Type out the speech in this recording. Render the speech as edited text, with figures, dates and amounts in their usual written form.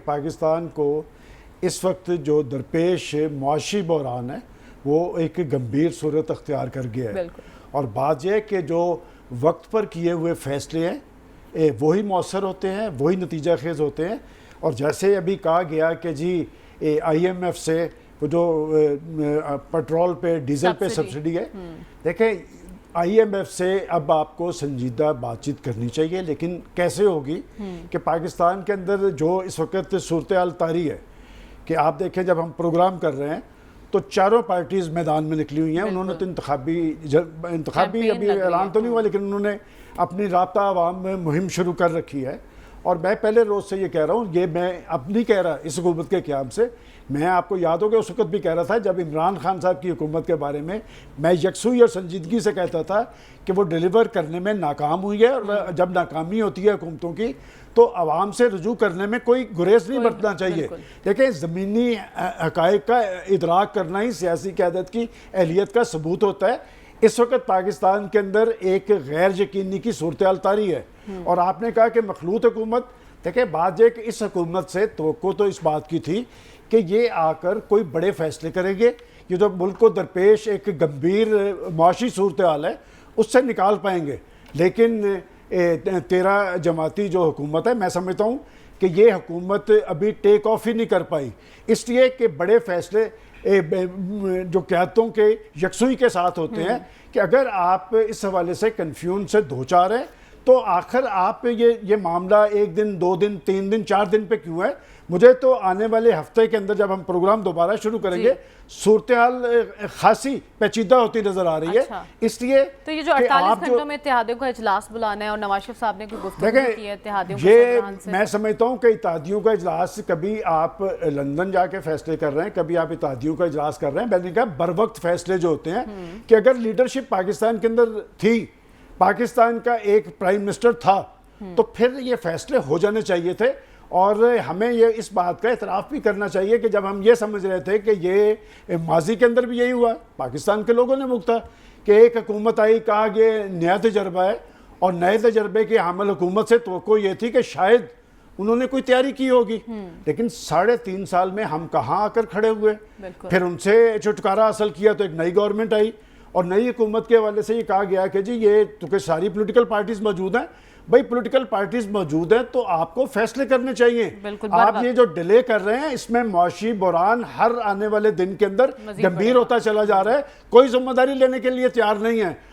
पाकिस्तान को इस वक्त जो दरपेश मुआशी बहरान है वो एक गंभीर सूरत अख्तियार कर गया है। और बात यह है कि जो वक्त पर किए हुए फैसले हैं वही मौसर होते हैं, वही नतीजा खेज़ होते हैं। और जैसे अभी कहा गया कि जी IMF से वो जो पेट्रोल पे डीजल पे सब्सिडी है, देखें IMF से अब आपको संजीदा बातचीत करनी चाहिए, लेकिन कैसे होगी कि पाकिस्तान के अंदर जो इस वक्त सूरत हाल तारी है कि आप देखें जब हम प्रोग्राम कर रहे हैं तो चारों पार्टीज़ मैदान में निकली हुई हैं। उन्होंने तो इंतखाबी अभी ऐलान तो नहीं हुआ, लेकिन उन्होंने अपनी राब्ता आवाम में मुहिम शुरू कर रखी है। और मैं पहले रोज़ से ये कह रहा हूँ, ये मैं अब नहीं कह रहा इस हुकूमत के क़याम से, मैं आपको याद होगा उस वक्त भी कह रहा था जब इमरान खान साहब की हुकूमत के बारे में मैं यकसुई और संजीदगी से कहता था कि वो डिलीवर करने में नाकाम हुई है। और जब नाकामी होती है हुकूमतों की तो आवाम से रुजू करने में कोई गुरेज नहीं बरतना चाहिए। देखिए ज़मीनी हक़ाइक़ का इदराक करना ही सियासी क़यादत की अहलियत का सबूत होता है। इस वक्त पाकिस्तान के अंदर एक गैर यकीनी की सूरत हाल तारी है। और आपने कहा कि मखलूत हुकूमत, देखिए बात यह कि इस हुकूमत से तवक्को तो इस बात की थी कि ये आकर कोई बड़े फैसले करेंगे, ये जो मुल्क को दरपेश एक गंभीर मुआशी सूरत हाल है उससे निकाल पाएंगे। लेकिन 13 जमाती जो हुकूमत है, मैं समझता हूँ कि ये हुकूमत अभी टेक ऑफ ही नहीं कर पाई, इसलिए कि बड़े फैसले जो क़यादतों के यकसुई के साथ होते हैं कि अगर आप इस हवाले से कन्फ्यूजन से दो चार हैं तो आखिर आप ये मामला 1 दिन 2 दिन 3 दिन 4 दिन पे क्यों है। मुझे तो आने वाले हफ्ते के अंदर जब हम प्रोग्राम दोबारा शुरू करेंगे सूरत हाल खासी पेचीदा होती नजर आ रही है। इसलिए तो ये जो 48 घंटों में इत्तेहादियों का इजलास बुलाना है और नवाज शरीफ साहब ने कोई गुफ्तगू की है इत्तेहादियों ये मैं समझता हूँ कि इत्तेहादियों का इजलास, कभी आप लंदन जाके फैसले कर रहे हैं, कभी आप इत्तेहादियों का इजलास कर रहे हैं। मैंने कहा बर वक्त फैसले जो होते हैं कि अगर लीडरशिप पाकिस्तान के अंदर थी, पाकिस्तान का एक प्राइम मिनिस्टर था, तो फिर ये फैसले हो जाने चाहिए थे। और हमें ये इस बात का एतराफ़ भी करना चाहिए कि जब हम ये समझ रहे थे कि ये माजी के अंदर भी यही हुआ, पाकिस्तान के लोगों ने मुक्ता कि एक हुकूमत आई, कहा कि नया तजर्बा है और नए तजर्बे की हामिल हुकूमत से तो ये थी कि शायद उन्होंने कोई तैयारी की होगी। लेकिन 3.5 साल में हम कहाँ आकर खड़े हुए, फिर उनसे छुटकारा हासिल किया तो एक नई गवर्नमेंट आई और नई हुकूमत के हवाले से ये कहा गया कि जी ये चूँकि सारी पॉलिटिकल पार्टीज मौजूद हैं, भाई पॉलिटिकल पार्टीज मौजूद हैं तो आपको फैसले करने चाहिए। आप ये जो डिले कर रहे हैं इसमें मुआशी बहरान हर आने वाले दिन के अंदर गंभीर होता चला जा रहा है, कोई जिम्मेदारी लेने के लिए तैयार नहीं है।